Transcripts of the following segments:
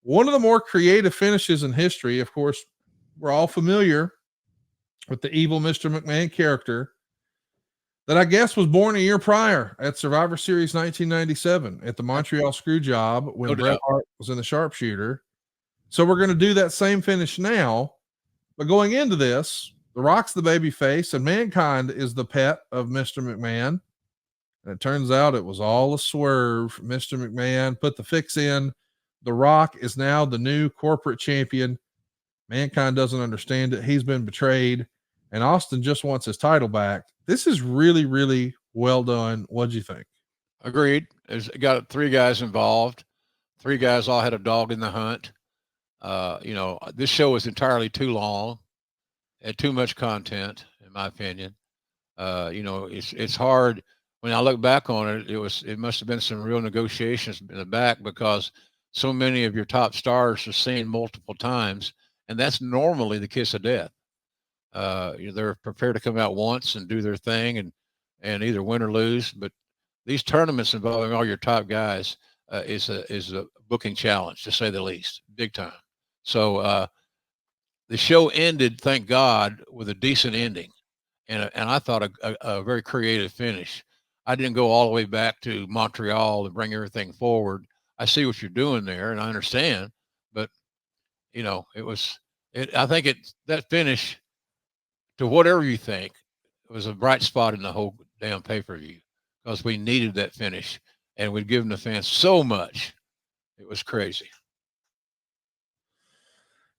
One of the more creative finishes in history. Of course, we're all familiar with the evil Mr. McMahon character that I guess was born a year prior at Survivor Series 1997 at the Montreal Screwjob No when Bret doubt. Hart was in the sharpshooter. So we're going to do that same finish now. But going into this, The Rock's the baby face and Mankind is the pet of Mr. McMahon. And it turns out it was all a swerve. Mr. McMahon put the fix in. The Rock is now the new corporate champion. Mankind doesn't understand it. He's been betrayed. And Austin just wants his title back. This is really, really well done. What'd you think? Agreed. There's got three guys involved. Three guys all had a dog in the hunt. This show was entirely too long, had too much content, in my opinion. It's hard when I look back on it. It must have been some real negotiations in the back because so many of your top stars are seen multiple times, and that's normally the kiss of death. They're prepared to come out once and do their thing and either win or lose. But these tournaments involving all your top guys is a booking challenge to say the least, big time. So the show ended, thank God, with a decent ending, and I thought a very creative finish. I didn't go all the way back to Montreal and bring everything forward. I see what you're doing there, and I understand, but it was. I think that finish, to whatever you think, was a bright spot in the whole damn pay per view because we needed that finish, and we'd given the fans so much. It was crazy.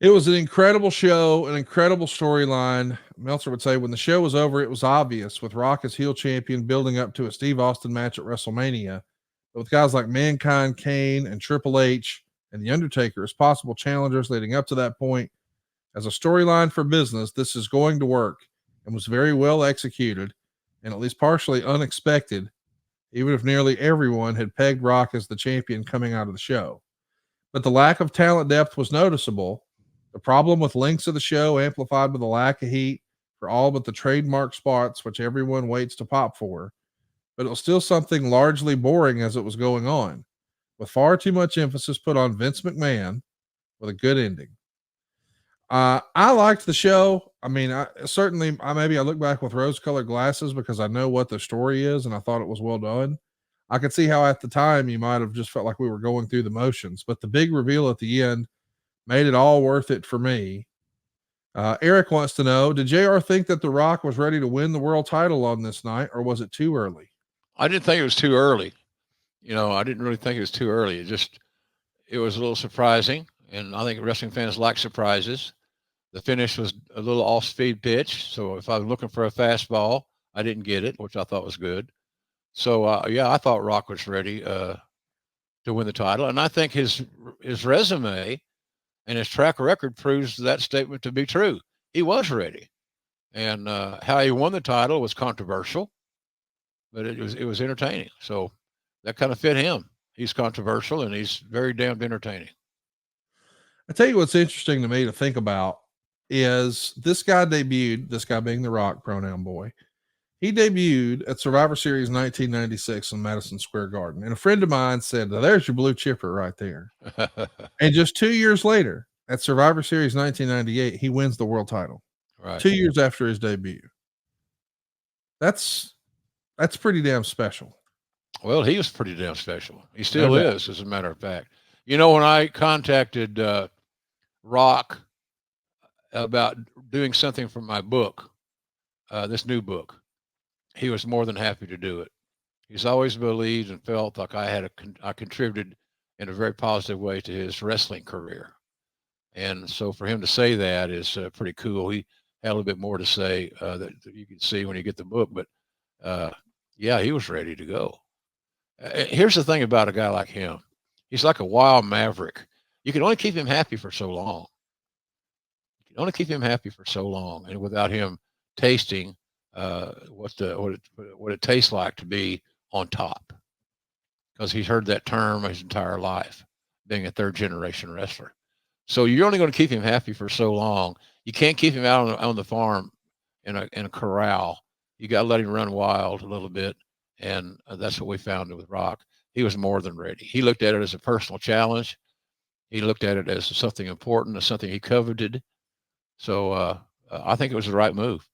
It was an incredible show, an incredible storyline. Meltzer would say when the show was over, it was obvious with Rock as heel champion building up to a Steve Austin match at WrestleMania. But with guys like Mankind, Kane, and Triple H and The Undertaker as possible challengers leading up to that point, as a storyline for business, this is going to work and was very well executed and at least partially unexpected, even if nearly everyone had pegged Rock as the champion coming out of the show. But the lack of talent depth was noticeable. The problem with lengths of the show amplified by the lack of heat for all but the trademark spots, which everyone waits to pop for. But it was still something largely boring as it was going on, with far too much emphasis put on Vince McMahon with a good ending. I liked the show. I mean, maybe I look back with rose-colored glasses because I know what the story is, and I thought it was well done. I could see how at the time you might have just felt like we were going through the motions, but the big reveal at the end made it all worth it for me. Eric wants to know, did JR think that The Rock was ready to win the world title on this night, or was it too early? I didn't think it was too early. I didn't really think it was too early. It was a little surprising, and I think wrestling fans like surprises. The finish was a little off-speed pitch, so if I was looking for a fastball, I didn't get it, which I thought was good. So I thought Rock was ready to win the title, and I think his resume and his track record proves that statement to be true. He was ready, and how he won the title was controversial, but it was entertaining. So that kind of fit him. He's controversial, and he's very damned entertaining. I tell you what's interesting to me to think about is this guy being The Rock, pronoun boy. He debuted at Survivor Series 1996 in Madison Square Garden. And a friend of mine said, there's your blue chipper right there. And just 2 years later, at Survivor Series 1998, he wins the world title. Right. 2 years after his debut. That's pretty damn special. Well, he was pretty damn special. He still is, as a matter of fact. When I contacted Rock about doing something for my book, this new book, he was more than happy to do it. He's always believed and felt like I contributed in a very positive way to his wrestling career. And so for him to say that is pretty cool. He had a little bit more to say that you can see when you get the book, but yeah, he was ready to go. Here's the thing about a guy like him. He's like a wild maverick. You can only keep him happy for so long. And without him tasting what it tastes like to be on top, because he's heard that term his entire life, being a third generation wrestler. So you're only going to keep him happy for so long. You can't keep him out on the farm in a corral. You got to let him run wild a little bit, and that's what we found with Rock. He was more than ready. He looked at it as a personal challenge, He looked at it as something important, as something he coveted. So I think it was the right move.